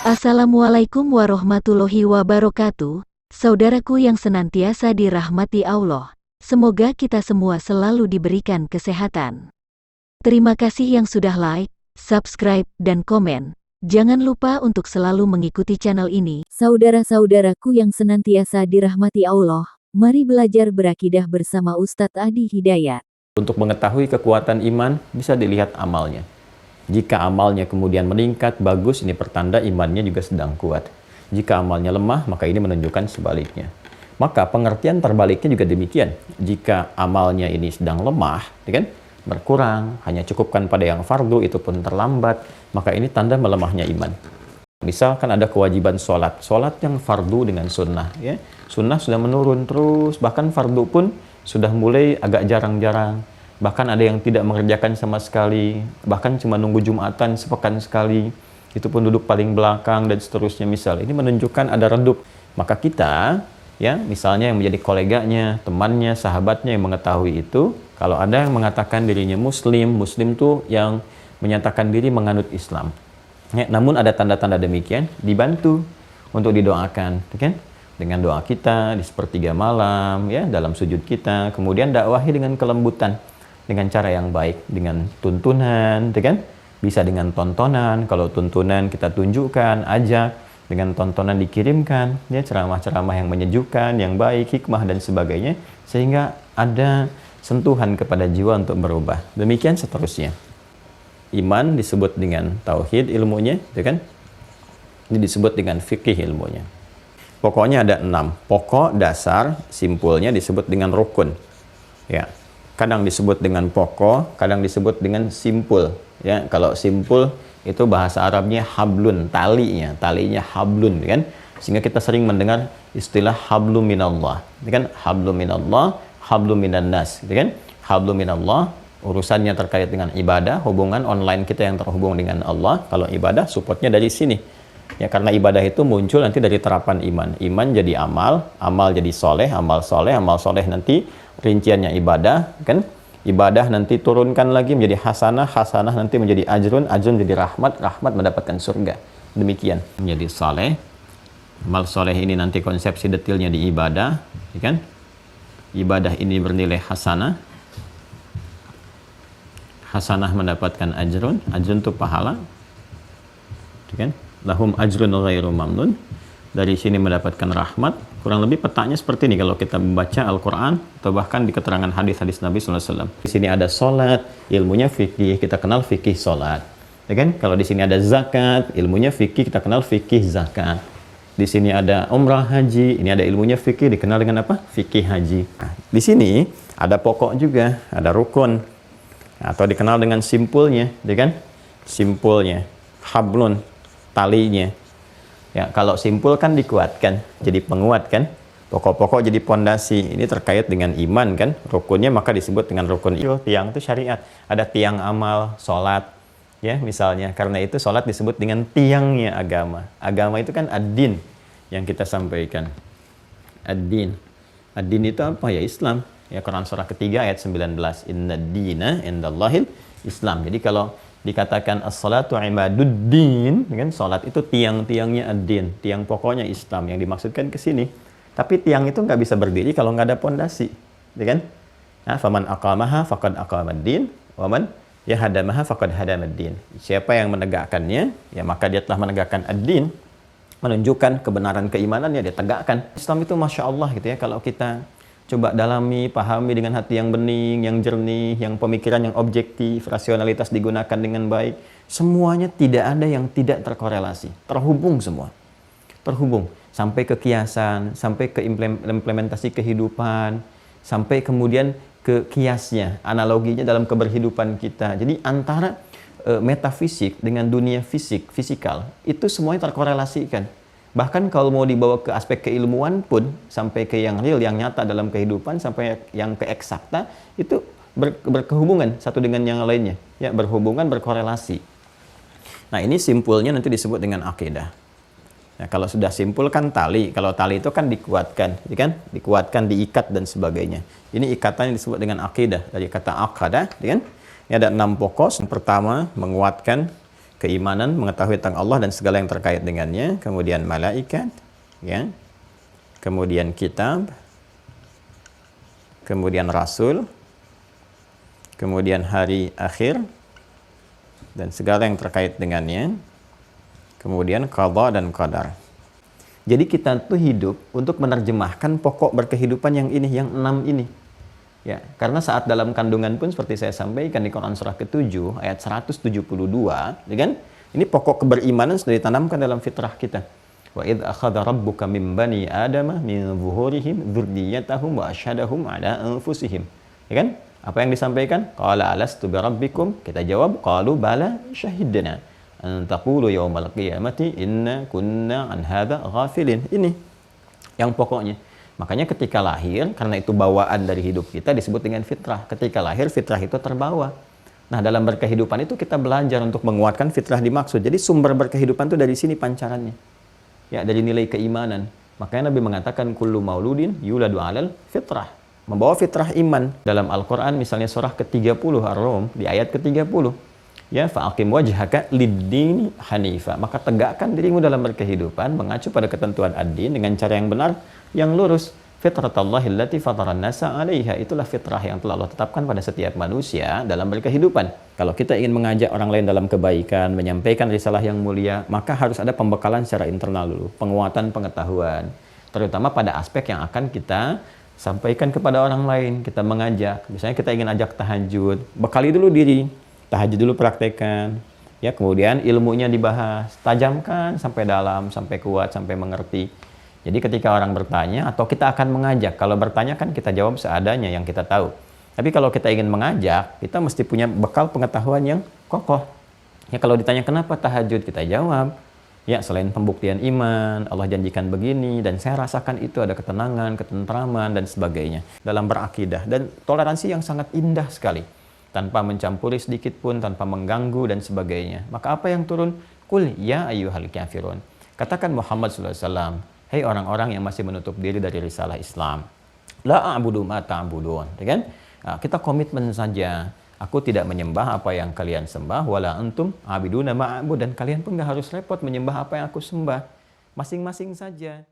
Assalamualaikum warahmatullahi wabarakatuh, saudaraku yang senantiasa dirahmati Allah. Semoga kita semua selalu diberikan kesehatan. Terima kasih yang sudah like, subscribe, dan komen. Jangan lupa untuk selalu mengikuti channel ini. Saudara-saudaraku yang senantiasa dirahmati Allah, mari belajar berakidah bersama Ustadz Adi Hidayat. Untuk mengetahui kekuatan iman, bisa dilihat amalnya. Jika amalnya kemudian meningkat, bagus, ini pertanda imannya juga sedang kuat. Jika amalnya lemah, maka ini menunjukkan sebaliknya. Maka pengertian terbaliknya juga demikian. Jika amalnya ini sedang lemah, ya kan, berkurang, hanya cukupkan pada yang fardu, itu pun terlambat, maka ini tanda melemahnya iman. Misalkan ada kewajiban sholat yang fardu dengan sunnah, ya. Sunnah sudah menurun terus, bahkan fardu pun sudah mulai agak jarang-jarang. Bahkan ada yang tidak mengerjakan sama sekali, bahkan cuma nunggu Jumatan sepekan sekali, itu pun duduk paling belakang dan seterusnya. Misal ini menunjukkan ada redup, maka kita, ya, misalnya yang menjadi koleganya, temannya, sahabatnya yang mengetahui itu, kalau ada yang mengatakan dirinya muslim tuh yang menyatakan diri menganut Islam, ya, namun ada tanda-tanda demikian, dibantu untuk didoakan, kan? Dengan doa kita di sepertiga malam, ya, dalam sujud kita, kemudian dakwahi dengan kelembutan, dengan cara yang baik, dengan tuntunan, kan? Bisa dengan tontonan, kalau tuntunan kita tunjukkan, ajak, dengan tontonan dikirimkan, ya, ceramah-ceramah yang menyejukkan, yang baik, hikmah dan sebagainya, sehingga ada sentuhan kepada jiwa untuk berubah. Demikian seterusnya. Iman disebut dengan tauhid ilmunya, kan? Ini disebut dengan fikih ilmunya. Pokoknya ada 6 pokok dasar, simpulnya disebut dengan rukun, ya. Kadang disebut dengan pokok, kadang disebut dengan simpul, ya. Kalau simpul itu bahasa Arabnya hablun, talinya hablun, kan? Sehingga kita sering mendengar istilah hablum minallah, kan? Hablum minallah, hablum minannas, kan? Hablum minallah urusannya terkait dengan ibadah, hubungan online kita yang terhubung dengan Allah. Kalau ibadah supportnya dari sini, ya, karena ibadah itu muncul nanti dari terapan iman jadi amal jadi soleh, amal soleh nanti rinciannya ibadah, kan? Ibadah nanti turunkan lagi menjadi hasanah nanti menjadi ajrun menjadi rahmat mendapatkan surga. Demikian menjadi soleh. Amal soleh ini nanti konsepsi detailnya di ibadah, ya kan? Ibadah ini bernilai hasanah mendapatkan ajrun itu pahala, ya kan? Lahum ajrun ghairu mamnun, dari sini mendapatkan rahmat. Kurang lebih petanya seperti ini kalau kita membaca Al-Quran atau bahkan di keterangan hadis-hadis Nabi SAW. Di sini ada sholat, ilmunya fikih, kita kenal fikih sholat, ya kan? Kalau di sini ada zakat, ilmunya fikih, kita kenal fikih zakat. Di sini ada umrah haji, ini ada ilmunya fikih, dikenal dengan apa? Fikih haji. Nah, di sini ada pokok juga, ada rukun, atau dikenal dengan simpulnya, ya kan? Simpulnya, hablun, talinya. Ya, kalau simpul kan dikuatkan, jadi penguat, kan? Pokok-pokok jadi pondasi. Ini terkait dengan iman, kan? Rukunnya maka disebut dengan rukun. Tiang itu syariat. Ada tiang amal, sholat, ya, misalnya. Karena itu sholat disebut dengan tiangnya agama. Agama itu kan ad-din yang kita sampaikan. Ad-din. Ad-din itu apa? Ya, Islam. Ya, Quran surah ketiga ayat 19. Inna dina indallahil Islam. Jadi kalau dikatakan as-salatu imaduddin, kan? Salat itu tiang-tiangnya ad-din, tiang pokoknya Islam yang dimaksudkan ke sini. Tapi tiang itu nggak bisa berdiri kalau nggak ada pondasi, ya kan? Nah, faman aqamaha faqad aqamad-din, wa man yahadamaha faqad hadamad-din. Siapa yang menegakkannya, ya maka dia telah menegakkan ad-din, menunjukkan kebenaran keimanannya, dia tegakkan. Islam itu Masya Allah gitu ya, kalau kita coba dalami, pahami dengan hati yang bening, yang jernih, yang pemikiran yang objektif, rasionalitas digunakan dengan baik. Semuanya tidak ada yang tidak terkorelasi. Terhubung semua. Terhubung. Sampai ke kiasan, sampai ke implementasi kehidupan, sampai kemudian ke kiasnya, analoginya dalam keberhidupan kita. Jadi antara metafisik dengan dunia fisikal, itu semuanya terkorelasikan. Bahkan kalau mau dibawa ke aspek keilmuan pun, sampai ke yang real, yang nyata dalam kehidupan, sampai yang ke eksakta, itu berkehubungan satu dengan yang lainnya. Ya, berhubungan, berkorelasi. Nah, ini simpulnya nanti disebut dengan akidah. Nah, kalau sudah simpul kan tali. Kalau tali itu kan dikuatkan, ya kan? Dikuatkan, diikat dan sebagainya. Ini ikatan yang disebut dengan akidah, dari kata aqadah, ya kan? Ini ada 6 pokok. Yang pertama, menguatkan keimanan, mengetahui tentang Allah dan segala yang terkait dengannya, kemudian malaikat, ya, kemudian kitab, kemudian rasul, kemudian hari akhir dan segala yang terkait dengannya, kemudian qada dan qadar. Jadi kita tuh hidup untuk menerjemahkan pokok berkehidupan yang ini, yang 6 ini. Ya, karena saat dalam kandungan pun seperti saya sampaikan di Quran surah ke-7 ayat 172, ya kan? Ini pokok keberimanan sudah ditanamkan dalam fitrah kita. Wa idz akhadha rabbuka min bani adama min zuhurihim dzurriyyatahum wa asyhadahum ala anfusihim. Ya kan? Apa yang disampaikan? Qala alastu bi rabbikum? Kita jawab, qalu bala syahidna an taqulu yaumal qiyamati inna kunna an hadza ghafilin. Ini yang pokoknya. Makanya ketika lahir, karena itu bawaan dari hidup kita disebut dengan fitrah. Ketika lahir, fitrah itu terbawa. Nah, dalam berkehidupan itu kita belajar untuk menguatkan fitrah dimaksud. Jadi sumber berkehidupan itu dari sini pancarannya. Ya, dari nilai keimanan. Makanya Nabi mengatakan kullu mauludin yuladu 'alal fitrah. Membawa fitrah iman. Dalam Al-Qur'an misalnya surah ke-30 Ar-Rum di ayat ke-30. Ya, fa'aqim wajhaka lid-dini hanifa. Maka tegakkan dirimu dalam berkehidupan mengacu pada ketentuan ad-din dengan cara yang benar, yang lurus. Fitratallahi allati fataran nasa 'alaiha. Itulah fitrah yang telah Allah tetapkan pada setiap manusia dalam berkehidupan. Kalau kita ingin mengajak orang lain dalam kebaikan, menyampaikan risalah yang mulia, maka harus ada pembekalan secara internal dulu, penguatan pengetahuan, terutama pada aspek yang akan kita sampaikan kepada orang lain. Kita mengajak, misalnya kita ingin ajak tahajud, bekali dulu diri, tahajud dulu praktekkan, ya, kemudian ilmunya dibahas, tajamkan sampai dalam, sampai kuat, sampai mengerti. Jadi ketika orang bertanya, atau kita akan mengajak, kalau bertanya kan kita jawab seadanya yang kita tahu. Tapi kalau kita ingin mengajak, kita mesti punya bekal pengetahuan yang kokoh. Ya, kalau ditanya kenapa tahajud, kita jawab, ya, selain pembuktian iman, Allah janjikan begini, dan saya rasakan itu ada ketenangan, ketentraman, dan sebagainya dalam berakidah. Dan toleransi yang sangat indah sekali, tanpa mencampuri sedikit pun, tanpa mengganggu, dan sebagainya. Maka apa yang turun? Qul ya ayyuhal kafirun. Katakan Muhammad SAW, hei orang-orang yang masih menutup diri dari risalah Islam. La a'budu ma ta'budun. Ya kan? Nah, kita komitmen saja. Aku tidak menyembah apa yang kalian sembah, wala antum abiduna ma'abud, dan kalian pun gak harus repot menyembah apa yang aku sembah. Masing-masing saja.